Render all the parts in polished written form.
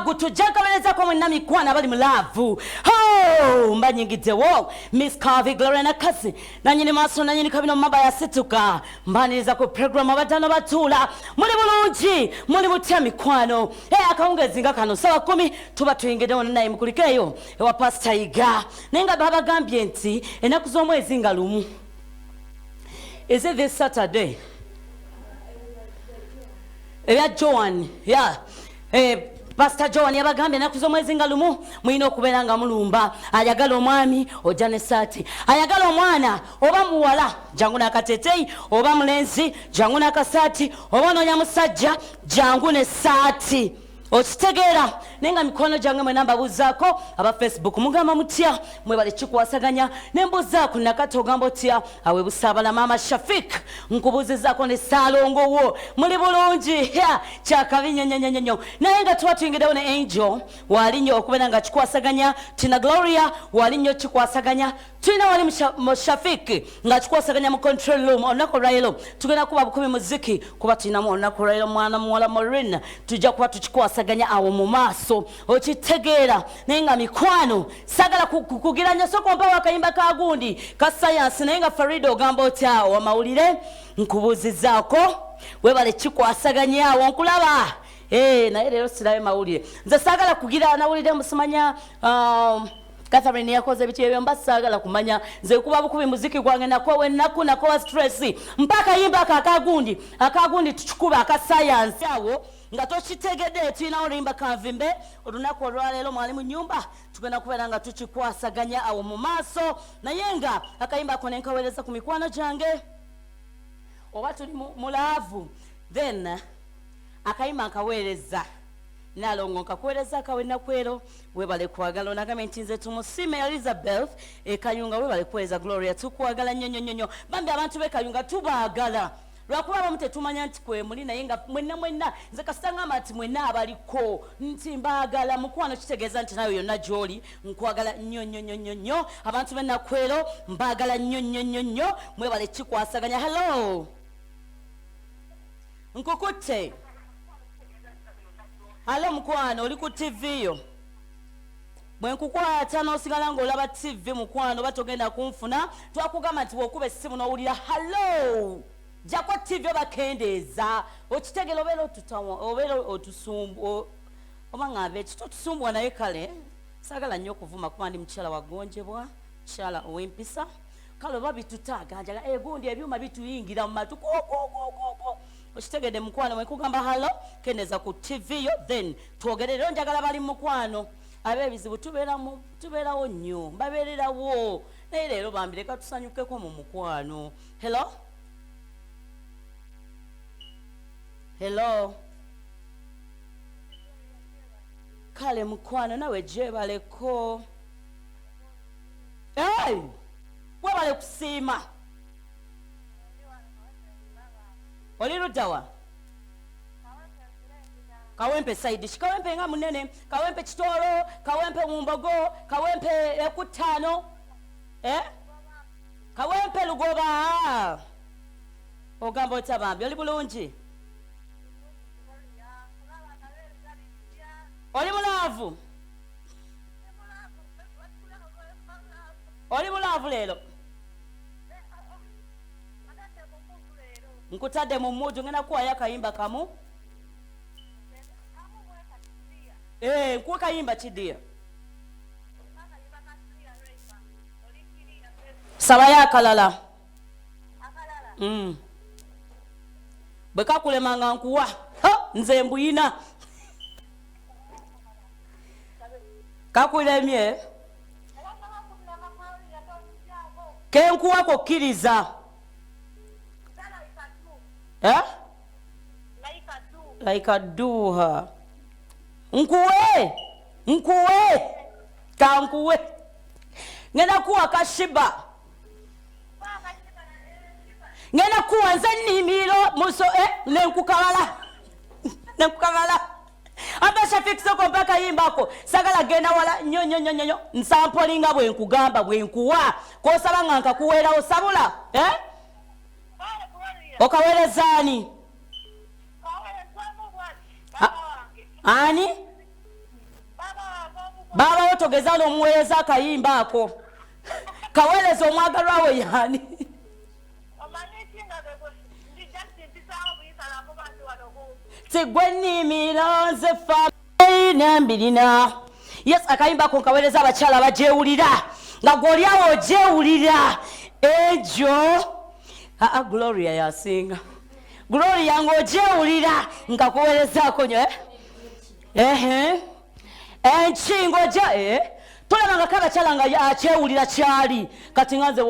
agu tujagabaleza ko mwenna mikwana bali mulavu mbanyigiddewo Miss Carvey Gloria Nakasi nanyini maaso nanyini kabino maba Yasituka mbaniriza ku program abadano batula muli bulungi muli mutya mikwano akawungezi nga kano sawa 10 tuba tuyingidewo naye mukulikeyo ewa Pastor Iga nenga baba gambye nti enaku z'omwezi nga lumu. Is it this Saturday? Joan, yeah. Pastor Joan yabagambye enaku z'omwezi nga lumu mulina okubeera nga mulumba ayagala omwami ojja n'essaati ayagala omwana oba muwala jangu n'akateteeyi oba mulenzi jangu n'akasaati oba noonya musajja jangu n'essaati okitegeera nenga mikono gyange mwena mbabuuzaako aba Facebook mugamba mutya mwebale kikwasaganya nembuuzaako nakati ogamba otya awe busaabala maama Shafik nkubuuzizaako ne Saalongowo muli bulungi kyakabi nyonyonyonyo naye nga tuba tuyingidewo ne Angel wali nnyo okubeera nga kikwasaganya tina Gloria wali nnyo kikwasaganya tulina wali mu Shafik nga kikwasaganya mu control room olunaku lwaleero tugenda kuba bukubi muziki kuba tulinamu olunaku lwaleero mwana muwala Maureen tujja kuba tukikwasaganya awo mu maaso okitegeera naye nga mikwano sagala kukugiranya soko mpa wakayimba ka gundi ka science naye nga Farida ogamba otya wamawulire nkubuuzizaako webale kikwasaganya awo nkulaba naye leero sirabe mawulire nze saagala kugira nawulire musimanya Catherine yakoze ebiti ebyo mbasaagala kumanya nze kuba bukubi muziki gwange nakowa stress mpaka yimba akagundi tuchikuba aka science awo nga tokitegedde tulina olimba kanvimbe olunaku olwaleero mwali mu nyumba tugenda kubeera nga tukikwasaganya awo mu maaso naye nga akayimba ako nenkaweereza ku mikwano gyange oba tuli mulaavu then akayimba nkaweereza nalongo nkakuweereza akawenakwero webale kwagala onagambye nti nze tumusime Elizabeth ekayunga webale kuweereza Gloria tukwagala nnyo bambi abantu b'ekayunga tubaagala lwakuba abamu tetumanya nti kwe muli naye nga mwenna nze kasita ngamba nti mwenna abaliko nti mbaagala mukwano kitegeeza nti nayo yonna gy'oli nkwagala nnyo abantu b'ennakwero mbaagala nnyo mwebale kikwasaganya. Hello nkukutte. Hello mukwano oli ku TV yo bwe nkukwata n'osigala ng'olaba TV mukwano batogenda kunfuna twakugamba nti bw'okuba essimu n'owulira hello jako TV obakendeeza okitegeera obeera otusumbu oba ng'abe ekitotusumbwa naye kale saagala nnyo okuvuma kuba ndi mukyala wagonjebwa mukyala ow'empisa kale oba bitutaaganjaga gundi ebyuma bituyingira mu matu okitegedde mukwano mwekugamba halo kendeeza ku TV yo then twogerere njagala bali mukwano ab'ebizibu tubeerawo nnyo mbabeererawo naye leero bambi leka tusanyukeko mu mukwano. Hello kale mukwano nawe gyebaleko webale kusiima oli luddawa Kawempe side kawempe nga munene kawempe kitoro kawempe mumbogo kawempe ekutano kawempe lugoba ogamba otabambi oli bulungi oli mulaavu leero nkutadde mu mmudu ngenda kuwayo akayimba kamu nkuwa kayimba kidiya sabayo akalala bwe kakulemanga nkuwa nze mbuyina kakulemye kenkuwako kkiriza like a duha nkuwe kankuwe ngenda kuwa kashiba ngenda kuwa nze nnimiro muso nenkukabala aba Shafik soko mpaka yimbako sagala genda wala nnyo nsampolinga bwe nkugamba bwe nkuwa kosaba nga nkakuweera osabula okaweerezaani ani togeza n'omuweereza akayimba ako kaweereza omwagalwa we yani tigwe nnimiro nze famina mbirina yes akayimba ako nkaweereza abakyala bagyewulira nga gw'olyawo ogyewulira ejo Gloria yasinga Gloria ng'ogyewulira nga kuweerezaako nyo enkingo gya tolaba nga kabakyala nga akyewulira kyali kati nga nze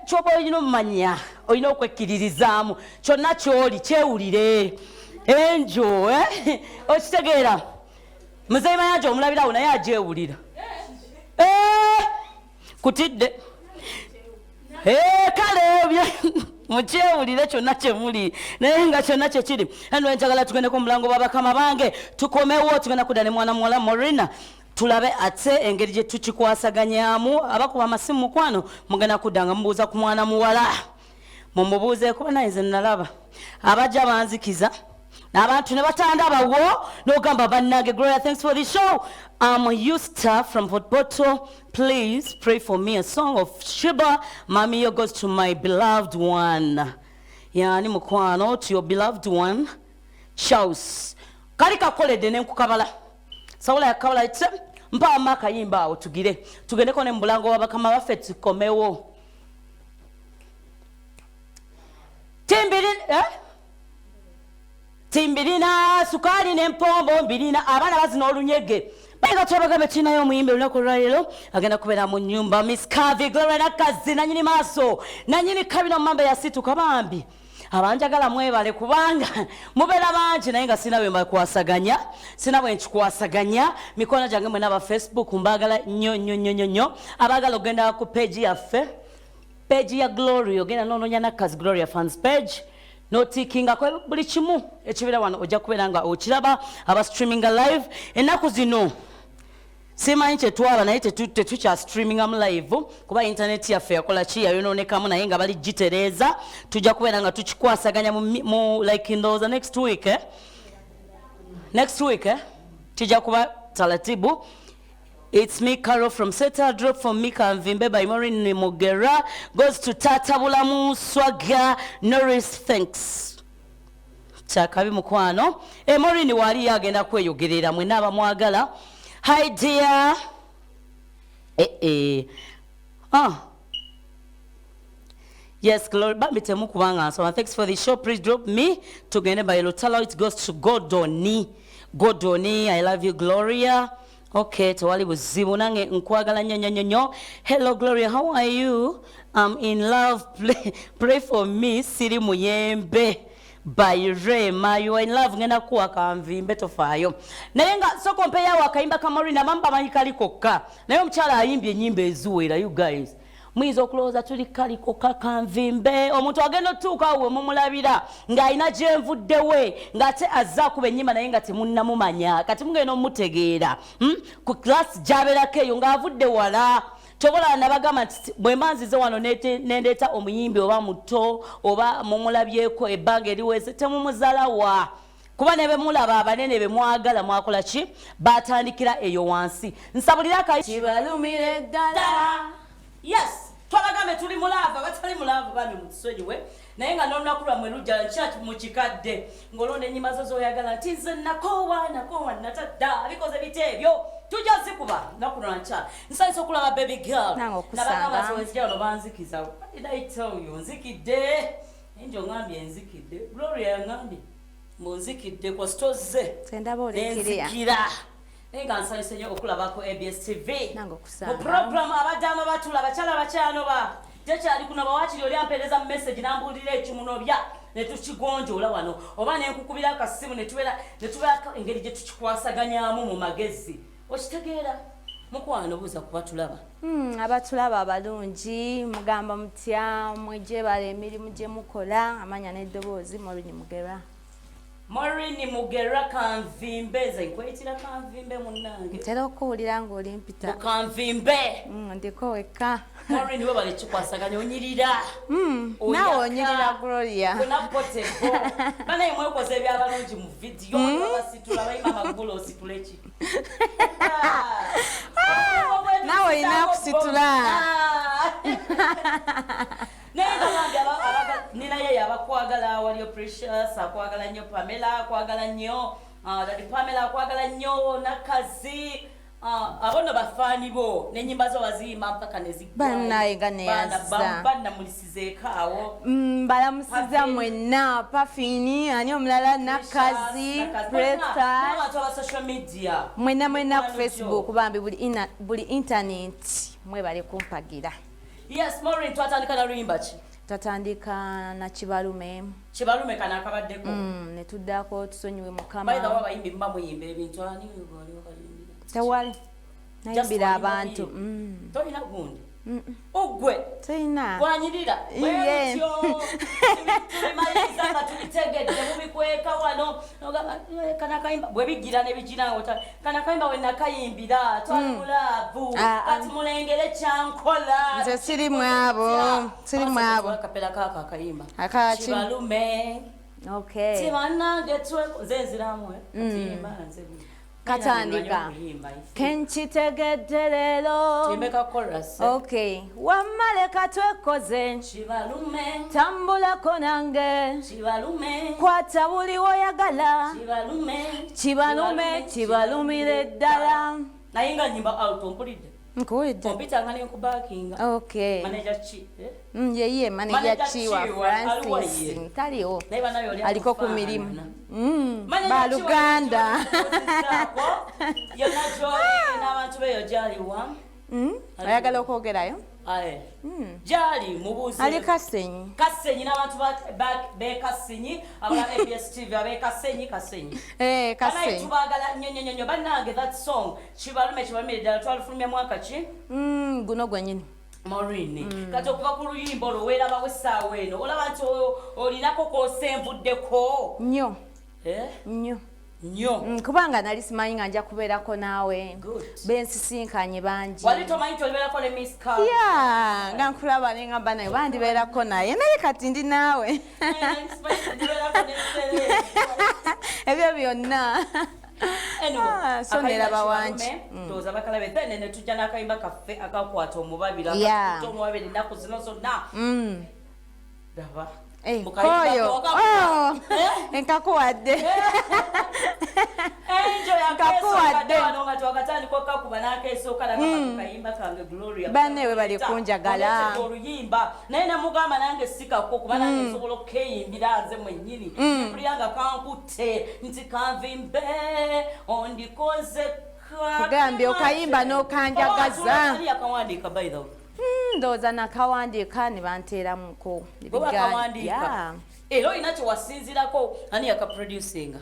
kyoba olina omumanya olina okwekkiririzaamu kyonna kyoli kyewulire enjo okitegeera muzeyi mayanja omulabirawo naye agyewulira kutidde kale ebyo mukyewulire kyonna kyemuli naye nga kyonna kyekiri eno enjagala tugendeko omulango babakama bange tukomewo tugenda kudda ne mwana muwala Morina tulabe ate engeri gye tukikwasaganyamu abakuba amasimu mukwano mugenda kudda nga mubuuza ku mwana muwala mumubuuzeeko naye nze nalaba abajja banzikiza n'abantu ne batandabawo n'ogamba bannange Gloria thanks for the show Yusta from Fort Portal please pray for me a song of Sheba Mami goes to my beloved one yani mukwano to your beloved one Charles kali kakoledde nenkukabala sawula yakabala ite mpa maka yimba awo tugendeko ne mbulango wabakama baffe tukomewo timbirina sukali n'empombo mbirina abaana bazina olunyege bayiga twabagambe tulinayo omuyimbi olunaku olwaleero agenda kubeera mu nnyumba Miss Kavi Gloria Nakazi nanyini maaso nanyini kabina mumamba Yasituka bambi abanjagala mwebale kubanga mubeera bangi naye nga sina bwe mbakwasaganya sina bwe nkikwasaganya mikono gyange mwena aba Facebook mbaagala nnyo abaagala ogenda ku page yaffe page ya Gloria ogenda noononya Nakazi Gloria fans page notikinga kwa buli kimu ekibira wano ojja kubeera nga okiraba aba streaminga live ennaku zino simanyi kyetwala naye tetukya streaminga mu live kuba internet yaffe yakola ki yayonoonekamu naye nga bali gitereeza tujja kubeera nga tukikwasaganya mu like ndowooza next week kijja kuba talatibu. It's me, Carol from Seta. Drop from Mika and Vimbe by Maureen Mugera. Goes to Tata Bulamu Swaga Norris. Thanks. Chakabi mukwano. Maureen wali agenda kweyogerera mwena abamwagala. Hi dear. Yes, Glory. Bambi temu kubanga. So thanks for the show. Please drop me. Tugende by Lotala. It goes to Godoni. I love you, Gloria. Okay, tawali buzibu nange nkwagala nnyo. Hello Gloria, how are you? I'm in love. Pray for me. Siri muyembe. By Rema, you are in love. Ngena kuwa kanvimbe tofaayo. Naye nga so compare yawo akayimba Kamarina mamba manyi kalikokka. Naye omukyala ayimbye ennyimba ezuwera, you guys. Mwiza okulowooza tuli kalikokka kanvimbe. Omuntu agenda otuuka we mumulabira ng'alina gyenvuddewe ng'ate azza akuba ennyimba naye nga temunnamumanya kati mugenda omutegeera ku class gy'abeerako eyo ng'avudde wala. Tobola nabagamba nti bwe mbanzize wano nendeeta omuyimbi oba muto oba mumulabyeko ebbanga eriweze temumuzalawa kuba ne bemulaba abanene bemwagala mwakola ki batandikira eyo wansi. Nsabulira kibalumire ddala. Yes, twalagambe tuli mulava batali mulava bami mutusonyiwe naye nga n'olunaku lwammwe lujja nkyaki mukikadde ng'olonda ennyima zo z'oyagala nti nze nakoowa natadda bikoze bite ebyo tujja zikuba naku lwankyala nsanyusa okulaba baby girl nabagamba zowezijala no banzikiza. What did I tell you? Nzikidde enjo ngambye nzikidde Gloria yangambye mbunzikidde kwa stoze nenzikira nga nsanyuse nnyo okulabako ABS TV mu program abaddamu batula bakyala bakyanoba tekyali kunoba wakiri oli ampeereza mu message nambuulira ekimunobya ne tukigonjoola wano oba nenkukubira akasimu ne tubeerako engeri gye tukikwasaganyaamu mu magezi okitegeera mukwano buuza kuba tulaba abatulaba abalungi mugamba mutya mwegyebala emirimu gye mukola amanya n'eddoboozi Maureen Mugera kanvimbe ze nkwetira kanvimbe munnange ntera okuwulira ng'oli mpita kanvimbe ndiko wekka Maureen we bale kikwasaganya onyirira nawe onyirira Gloria unapoteko bana imwekoze ebyabalungi mu video abasitula bayima magulo osituleki nsitula. Nina ye abakwagala waliyo Precious akwagala nnyo Pamela akwagala nnyo Daddy Pamela akwagala nnyo Nakazi abono bafaani bo n'ennyimba zo waziyimba mpaka bannaye nga neyaza banna mulisizeeko awo balamusiza mwenna Pafini ani omulala Nakazi Precious n'abantu aba social media mwenna ku Facebook bambi buli internet mwebale kumpagira. Yes, Maureen, twatandika na luyimba ki? Twatandika na Kibalume. Kibalume kana akabaddeko. Ne tuddako tusonyiwe Mukama. By the way, bayimbi mba muyimba ebintu ani wali okayimbira. Tewali. Nayimbira abantu. Tolina gundi. Ogwe. Tolina. Gwanyirira. Bwetyo. Tumaliza nga tubitegedde mubikweka wano. Kana kayimba bwe bigira ne bigira ngota. Kana kayimba we nakayimbira twalulavu. Kati mulengere kyankola. Nze siri mwabo. Siri mwabo. Akapela kaka kayimba. Kibalume. Okay. Tibanange tweko zenziramu katimba nze. Katandika kenchitegedde leero timbeka chorus. Okay, wammale katwekoze Kibalume tambulako nange Kibalume kwata buli woyagala Kibalume kibalumire ddala naye nga nyimba out mpulidde nkuwulidde kompyuta nga nenkubakinga. Okay. Manager chi yeye manager chi wa Francis taliwo aliko ku mirimu baluganda yonna gyoli n'abantu beyo gyaliwa ayagala okwogerayo gyali mubuuzi ali Kasenyi n'abantu b'Ekasenyi abala ABS TV ab'Ekasenyi Kasenyi tubagala nnyo bannange that song Kibalume ddala twalufulumya mwaka ki guno gwenyini Maureen kati okuva ku luyimba olwo weerabawo essaawa eno olaba nti olinako k'osenvuddeko nnyo kubanga nali simanyi nga nja kubeerako naawe bensisinkanye bangi wali tomanyi tolibeerako ne Miss Car nga nkulaba ne ngamba naye bandibeerako naye naye kati ndi naawe ebyo byonna so neraba wangi ndowooza bakalabe then ne tujja n'akayimba kaffe akakwata omubabira omubabira ennaku zino zonna daba koyo enkakuwadde banne we bali kunjagala oluyimba naye namugamba nange sikako kuba nange nsobola okukeyimbira nze mwennyini mpuliranga kankutte nti kanvimbe ondikoze kugambye okayimba n'okanjagaza yakawandiika by the way ndowooza nakawandiika ne banteeramuko ebiganja era olina kyewasinzirako ani yakaproducinga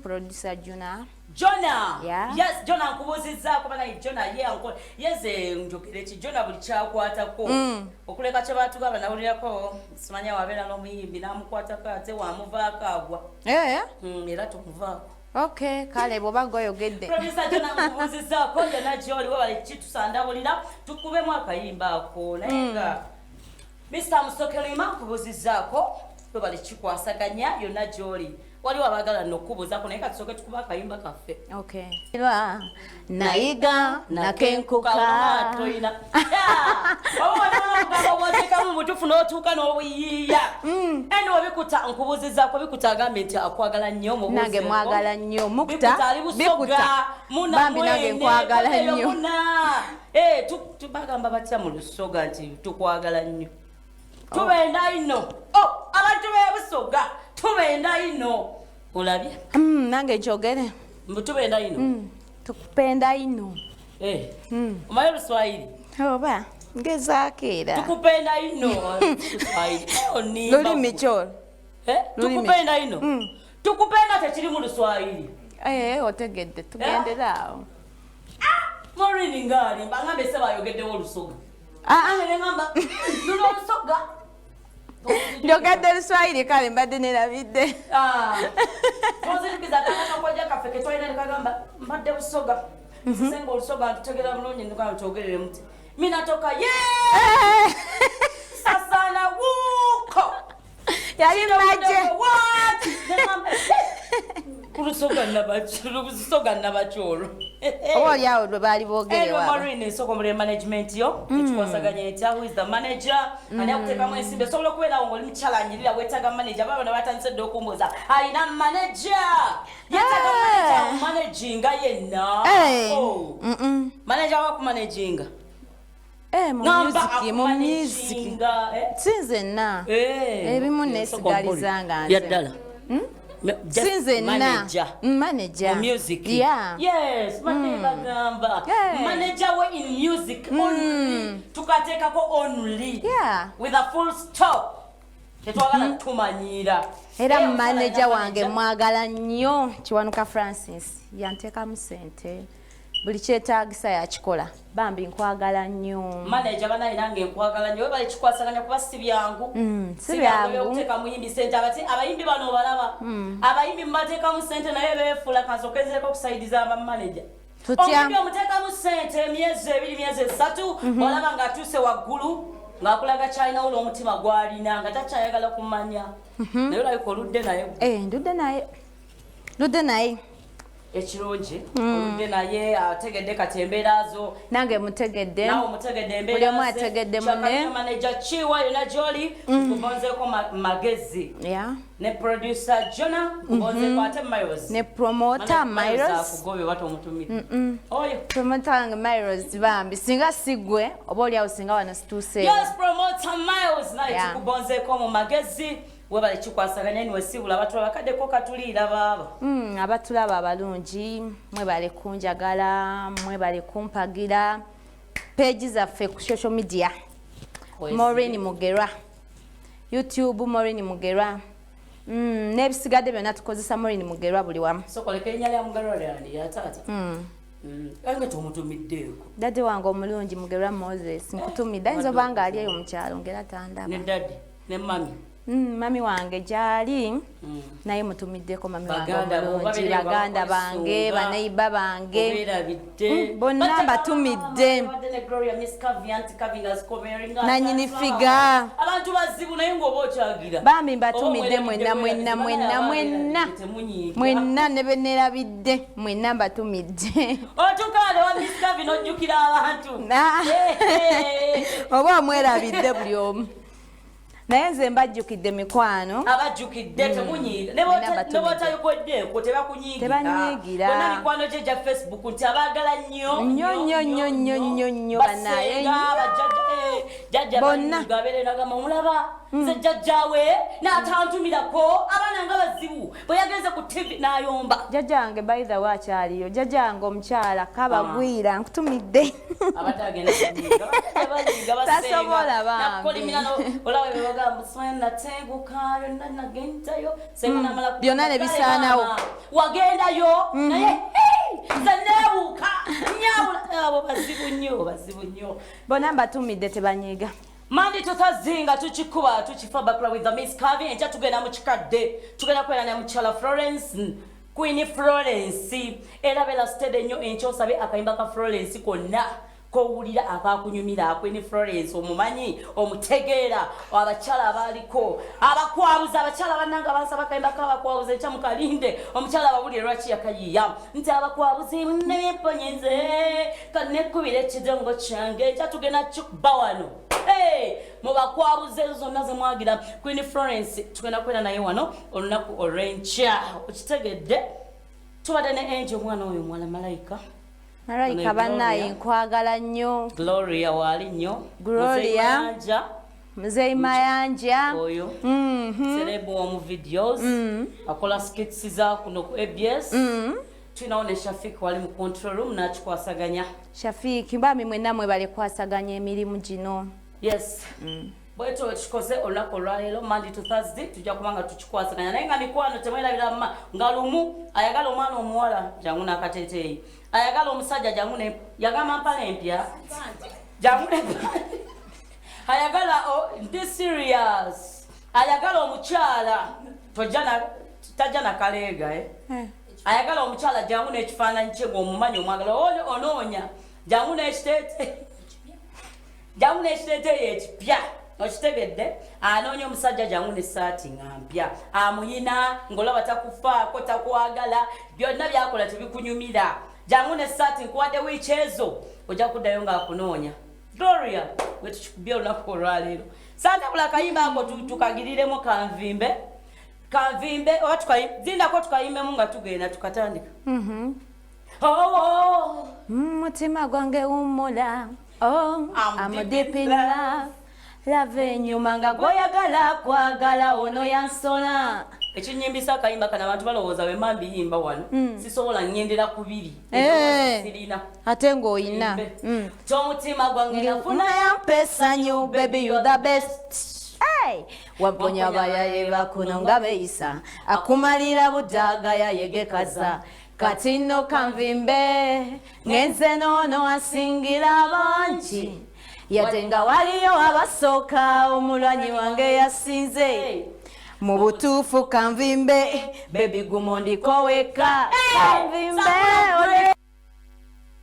producer Jona yes Jona nkubuuzizzaako banaye Jona yeze njogere ki Jona buli kyakwatako okuleka kye baatugamba nawulirako simanya wabeera n'omuyimbi n'amukwatako ate wamuvaako agwa era tumuvaako Okay, kale bwoba goyogedde. Producer Jona nkubuuzizzaako yonna gy'oli we bali kitusandabulira tukubemu akayimba ako naye nga Mr. Musokelima nkubuuzizzaako we bali kikwasaganya yonna gy'oli waliwo abaagala n'okubuuzaako naye katusooke tukuba akayimba kaffe. Okay. Nayiga nakenkuka toyina obaoteekamu mutuufu n'otuuka n'obuyiiya eno webikuta nkubuuzizzaako bikuta agambe nti akwagala nnyo nange mwagala nnyo bikuta bambi nange nkwagala nnyo bagamba batya mu Lusoga nti tukwagala nnyo tubenda ino abantu b'ebusoga tubenda ino olabye nange njogere tubenda ino tukupenda ino omanyi Oluswayiri oba ngezaako era tukupenda ino Luswayiri lulimi kyolo tukupenda ino tukupenda tekiri mu Luswayiri otegedde tugenderaawo Maureen ngaali mbangambe se bayogeddewo Olusoga ngamba luno Olusoga njogedde Luswayiri kale mbadde nerabidde ozirikiza kanakakwaja kaffe ketwalina nekagamba mbadde Busoga sisenga Olusoga ntutegera bulungi ndikaba twogerere muti minatoka sasana wuko yali maje Kurusoga nabacholo. Oli awo lwe baali boogere wabo. Marine soko muri management yo. Ekikwasaganya etya who is the manager? Ani akuteka mu ensimbe sobola kubeera ngo oli challenge wetaga manager baba na batandise dokumboza. Aina manager. Yetaga manager managing yenna. Manager wa ku managing. Mu music. Sinze na. Ebimu nesigalizanga nze. Yaddala. Sinze na. Manager. Music. Yeah. Yes, bagamba. Manager we in music only. Tukateka ko only. Yeah. With a full stop. Tetwagala tumanyira. Era manager wange mwagala nnyo Kiwanuka Francis. Yanteka mu sente. Buli kyetaagisa yakikola. Bambi nkwagala nnyo. Manager bana inange nkwagala nnyo. Bali kikwasaganya kuba si byangu. Si byangu. Yokuteka muyimbi sente abati abayimbi bano balaba. Abayimbi mbateka mu sente naye befula kazokezeko kusaidiza aba manager. Omuyimbi omuteka mu sente myezi 2 myezi 3 olaba nga atuse waggulu ngakulaga China ulo omutima gwalina nga tachayagala kumanya. Naye olayiko oludde naye. Ludde naye. Ekirungi oludde naye ategedde katemberazo nange mutegedde nawo mutegedde embeera buli omu ategedde munne manager Chiwa yona Joli kubonzeko magezi ne producer Jona kubonzeko ate Miles ne promoter Miles kugobe watu omutumide oyo promoter Miles bambi singa sigwe oba oli awo singa wana situuse yes promoter Miles naye kubonzeko mu magezi webale kikwasaganya ni wesibula abantu abakadde ko katulira baba abatulaba abalungi mwebale kunjagala mwebale kumpagira page zaffe ku social media Maureen Mugerwa YouTube Maureen Mugerwa nebisigadde byonna tukozesa Maureen Mugerwa buli wamu sokoleka ennyala ya Mugerwa yandi yatata Anga tumutumiddeko dade wange omulungi Mugerwa Moses nkutumidde ayinza obanga ali eyo mu kyalo ngera tandaba ne dade ne mami mami wange jali naye mutumiddeko mami wange omulungi baganda bange baneiba bange bonna batumidde nanyini figa abantu bazibu naye ngoba okyagira bambi batumidde mwenna ne benerabidde mwenna batumidde otukale wa Miss Kavi nojjukira abantu oba omwerabidde buli omu naye nze mbajjukidde mikwano abajjukidde temunyiira ne botayokodde ko tebakunyigira bonna mikwano gye gya Facebook nti abaagala nnyo banaye bonna gabeereraga mulaba nze jjajjaawe n'atantumirako abaana nga bazibu bwe yagenze ku TV n'ayomba jjajjange by the way akyaliyo jjajjange omukyala kabagwira nkutumidde tasobola bambi byonna ne bisaanawo wagendayo naye nze neewuuka nyawula bazibu nnyo bonna mbatumidde tebanyiga Mandi tutazinga tuchikuba tuchifa bakla with the Miss Kavi enja tugenda mu kikadde tugenda kwera ne muchala Florence Queen Florence era bela stede nnyo encho sabe akayimba ka Florence konna ko wulira akakunyumira Queen Florence omumanyi omutegeera abachala abaliko abakwabuza abachala bananga basaba kayimba ka bakwabuza encha mukalinde omuchala babulira lwachi yakayiya nti abakwabuzi ne mponyeze kanne kubire kidongo change encha tugenda chukbawano mubakwabuze zonna ze mwagira Queen Florence tugenda kwera naye wano olunaku orencha okitegedde tubadde ne Angel mwana oyo mwala malayika banaye nkwagala nnyo Gloria wali nnyo Gloria Mzee Mayanja oyo Serebo mu videos akola skits za kuno ku ABS tunaone Shafiki wali mu control room nakikwasaganya Shafiki mbami mwenna mwe bali kwasaganya emirimu gino yes bweto chikoze olako lwalero Monday to Thursday tujja kubanga tukikwasaganya naye nga mikwano temwerabira ngalumu ayagala omwana omuwala jangu nakateteyi ayagala omusajja jangu ne yagama mpale mpya jangu ne ayagala this serious ayagala omukyala tajana kalega ayagala omukyala jangu ne kifaananyi kye ng'omumanyi omwagala onoonya jangu ne kitete ekipya okitegedde anoonya omusajja jangu n'essaati ngampya amuyina ng'olaba takufaako takwagala byonna byakola tebikunyumira jangu n'essaati nkuwadde wiiki ezo ojja kuddayo ng'akunoonya Gloria bwe tukikubye olunaku olwaleero santebula akayimba ako tukagiriremu kanvimbe oba zindako tukayimbemu nga tugenda tukatandika mutima gwange wumula I'm deep in love lave enyuma nga goyagala kwagala ono yansona ekinyimbisa akayimba kana abantu balowooza bwe mma mbiyimba wano sisobola nnyendera kubiri sirina ate ng'oyina ky'omutima gwange nafuna yampesanyu baby you the best wamponya bayaye bakuno nga beeyisa akumalira buddaga yayegekaza kati nno kanvimbe ngenze noono asingira bangi yate nga waliyo abasooka omulwanyi wange yasinze mu butuufu kanvimbe bebi gumo ndiko weka kanvimbe